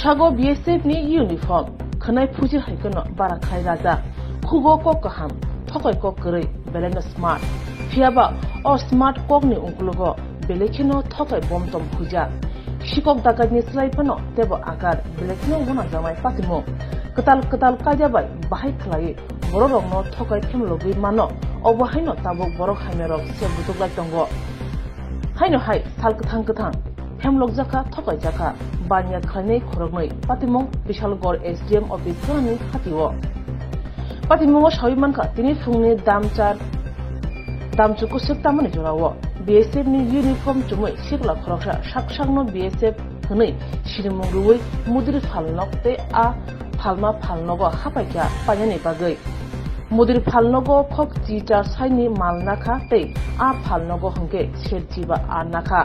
Shago BSF ni uniform khanai phuji haikono bara khai raja khubo kok kaham thokoi kok korei beleno smart phiaba o smart kok ni ungkulogo belekino thokoi bomtom phuja shikok dakat ni slaipano tebo akar belekino guna jamai patimo ketal kajabai bahai khlai bororongno thokoi phemlogi mano obahaino tabuk borok haimerok se butuklai tongo haino hai sal kathang Hemlok jaka thokai jaka banya khanei khorognoi patimong Bishalgor SDM office khani khatiwo patimong sawimanka tini phungni damchuku sektamani jorawo BSF ni uniform chumoi sikla khoroksa saksangno BSF hwnei sirimungruwi mudir phalnok te a phalnogo hapaikya panyani bagoi mudir phalnogo khok jitar saini malnakha te a phalnogo hongke serjiba a nakha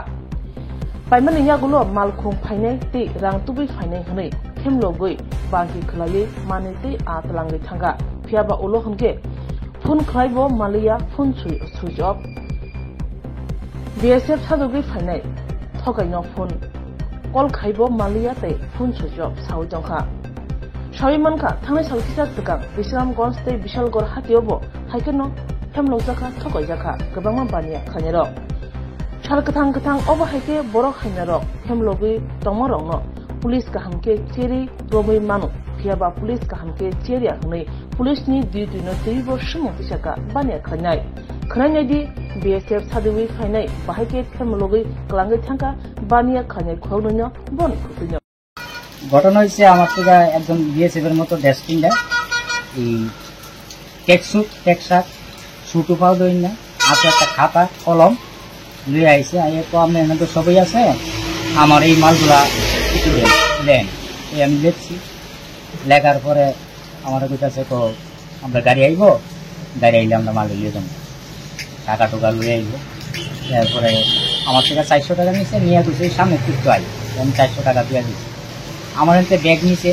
Paimani yagulo malkhung phainai te rangtubi phainai hnei khemlogoi bangki khlai mane te atlangai thanga phiaba ulo hongke phun khlaibo malia phun switch off BSF sadugi phainai thokaino phun kol khaibo malia te phun switch off sawi jongkha sawimanka thangnai salkisa tukang Bisramgons te Bishalgor hatiobo haikeno khemlogjaka thokai jaka gobangma bania khanero Sal kathang oba haike borok hainarok hemlogi tongmorongno police kahamke cheri romoi manu phiaba police kahamke cheria hnei police ni duty no teibo shumo tisaka bania khanai di BSF sadui phainai bahaike hemlogi klangai thangka bania khanai khogno bon খুতিনো ঘটনা হইছে আমার তো একজন BSF এর মতো ডেস্টিং দা এই টেক্সাট শুটু পাও দই না আছে একটা খাতা কলম লই আইছে আইয়ে তো আমরা এনে তো সবই আছে আমার এই মালগুলা কিছু দেন এই আমি লিখছি লেখার পরে আমার কইতাছে তো আমরা গাড়ি আইবো গাড়ি আইলে আমরা মাল লিয়ে যাব টাকা টোকা লই আইবো তারপরে আমার থেকে 400 টাকা নিছে নিয়ে গেছে সামনে কিছু আই আমি 400 টাকা দিয়ে দিছি আমার এতে ব্যাগ নিছে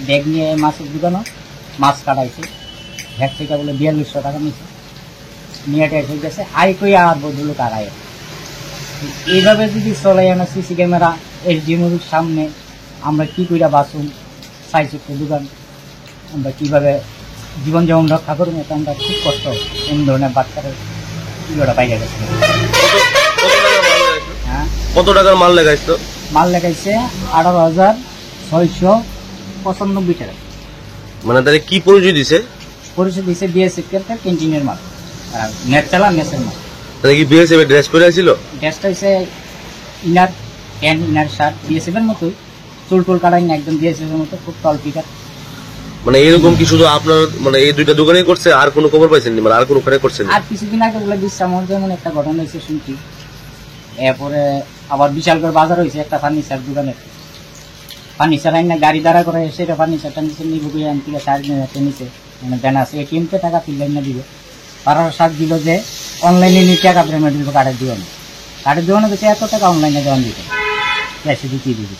ব্যাগ নিয়ে মাছের দোকানে মাছ কাটাইছে ব্যাগ থেকে বলে 4200 টাকা নিছে নিয়ে এসে গেছে আই কই আর বদলু কারাই এইভাবে যদি চলে না সিসি ক্যামেরা এসডিএমের সামনে আমরা কি কইরা বাসুন সাইজের দোকান আমরা কিভাবে জীবন যেমন রক্ষা করবো এটা আমরা খুব কষ্ট এমন ধরনের বাচ্চারা ইয়েটা পাইয়া গেছে কত টাকার মাল লাগাইছো মাল লাগাইছে 18,695 টাকা মানে তাহলে কি পরিচয় দিছে BSF ক্যান্টিনের মাল আর নেট চালা মেসের মাল তাহলে কি BSF এর ড্রেস পরে ছিল ড্রেসটা হইছে ইনার শার্ট BSF এর মতই চুল কাটাই না একদম BSF এর মতো খুব তল পিকার মানে এরকম কি শুধু আপনার মানে এই দুইটা দোকানেই করছে আর কোনো খবর পাইছেন না মানে আর কোনো ওখানে করছেন আর কিছুদিন আগে বলে দিচ্ছে আমার যেমন একটা ঘটনা হয়েছে শুনছি এরপরে আবার বিশালগড় বাজার হয়েছে একটা ফার্নিচার দোকানে ফার্নিচার আইনা গাড়ি দাঁড়া করে সেটা ফার্নিচারটা নিচে নিবো গিয়ে আমি থেকে 4,000 নিচে মানে ব্যানার্স ATM তে টাকা ফিল্লাইন না দিবে পারার সাথ দিল যে অনলাইনে নিয়ে টাকা পেমেন্ট দিব কার্ডের দিও না বেশি এত টাকা অনলাইনে দেওয়ান দিতে ক্যাশে দিতে দিবি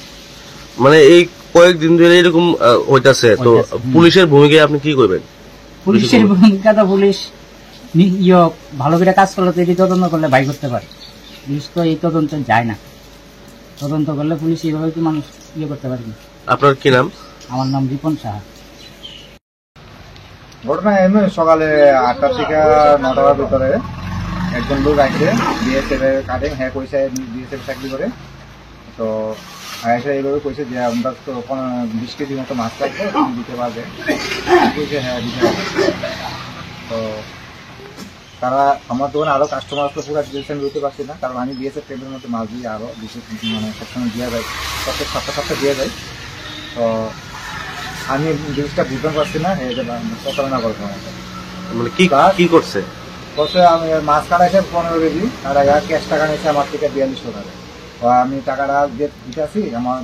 মানে এই কয়েকদিন ধরে এরকম হইতাছে তো পুলিশের ভূমিকায় আপনি কি করবেন পুলিশের ভূমিকা তো পুলিশ ভালো করে কাজ করলে তো এই তদন্ত করলে ভাই করতে পারে পুলিশ তো এই তদন্ত যায় না তদন্ত করলে পুলিশ এইভাবে কি মানুষ করতে পারে না আপনার কি নাম আমার নাম রিপন সাহা ঘটনা এমনি সকালে 8টা থেকে 9টার ভিতরে একজন লোক আসছে BSF এর কাটিং হ্যাঁ কইছে BSF চাকরি করে তো আয়সা এইভাবে কইছে যে আমরা তো 20 কেজি মতো মাছ লাগবে দিতে পারবে কইছে হ্যাঁ দিতে পারবে তো তারা আমার দোকানে আরো কাস্টমার আসলে পুরো ডিটেলস দিতে পারছি না কারণ আমি BSF টেবিলের মধ্যে মাছ দিয়ে আরো মানে সবসময় দিয়ে যায় প্রত্যেক সপ্তাহে দিয়ে যায় তো আমি জিনিসটা বুঝতে পারছি না প্রতারণা করবো মানে কি করছে আমি মাছ কাটাইছে 15 কেজি আর ক্যাশ টাকা নিয়েছে আমার থেকে 4200 টাকা তো আমি টাকাটা দিতেছি আমার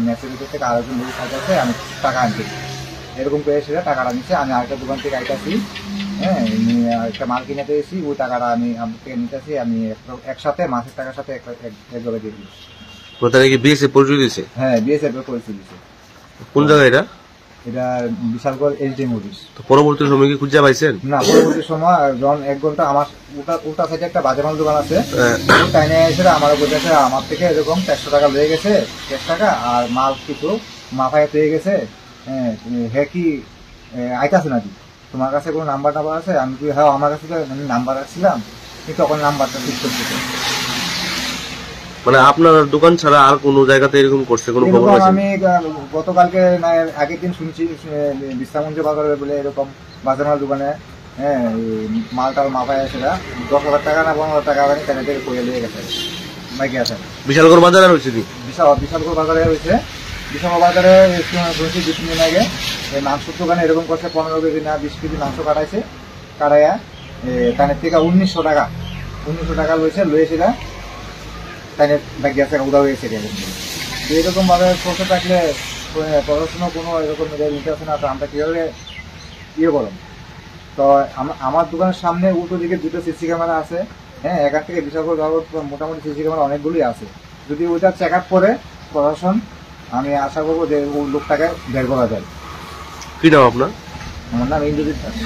মেসেজ থেকে আরেকজন লোক খাইতেছে আমি টাকা আনছি এরকম করে সেটা টাকাটা নিচ্ছে আমি আরেকটা দোকান থেকে আইতাছি হ্যাঁ একটা মাল কিনে পেয়েছি ওই টাকাটা আমি আমার থেকে নিতেছি আমি একসাথে মাছের টাকার সাথে একভাবে দিয়ে দিচ্ছি কোথায় কি BSF পরিচয় দিছে হ্যাঁ BSF এর পরিচয় দিচ্ছে কোন জায়গায় এটা এটা বিশালগড় এইচডিএম অফিস। তো পরবর্তী সময় কি খুঁজে পাইছেন? না, পরবর্তী সময় যখন 1 ঘন্টা আমার উল্টা সাইডে একটা বাজে মাল দোকান আছে, টাইনে এসে আমার বলতেছে আমার থেকে এরকম 400 টাকা লয়ে গেছে, 1 টাকা আর মাল কিছু মাথায় পেয়ে গেছে। হ্যাঁ কি আইতাছে নাকি, তোমার কাছে কোনো নাম্বার আছে? আমি কি হ্যাঁ আমার কাছে তো আমি নাম্বার রাখছিলাম, কিন্তু তখন নাম্বারটা ঠিক করতেছে। মানে আপনার দোকান ছাড়া আর কোনো জায়গাতে এরকম করছে কোনো খবর আছে? আমি গতকালকে না আগের দিন শুনছি বিশ্রামঞ্জ বাজারে বলে এরকম বাজার মাল দোকানে মালটাল মাথায় সেটা 10,000 টাকা না 15,000 টাকা কেন থেকে করে নিয়ে গেছে বাইকে আছে। বিশালগড় বাজারে হয়েছে কি? বিশালগড় বাজারে হয়েছে। বিশালগড় বাজারে শুনছি 2-3 দিন আগে মাংসের দোকানে এরকম করছে 15 কেজি না 20 কেজি মাংস কাটাইছে, কাটাইয়া কানের থেকে 1900 টাকা লয়েছিল তাইনের ব্যাগ আছে উদা হয়েছে। এরকম ভাবে বসে থাকলে পড়াশোনা কোনো এরকম নিতে আসে না, তো আমরা কিভাবে ইয়ে করো? তো আমার দোকানের সামনে উল্টো দিকে 2টো সিসি ক্যামেরা আছে। হ্যাঁ, এখান থেকে বিশালগড় মোটামুটি সিসি ক্যামেরা অনেকগুলি আছে। যদি ওইটা চেক আপ করে প্রশাসন, আমি আশা করবো যে ওই লোকটাকে বের করা যায়। কি নাম আপনার? আমার নাম ইন্দ্রজিৎ দাস।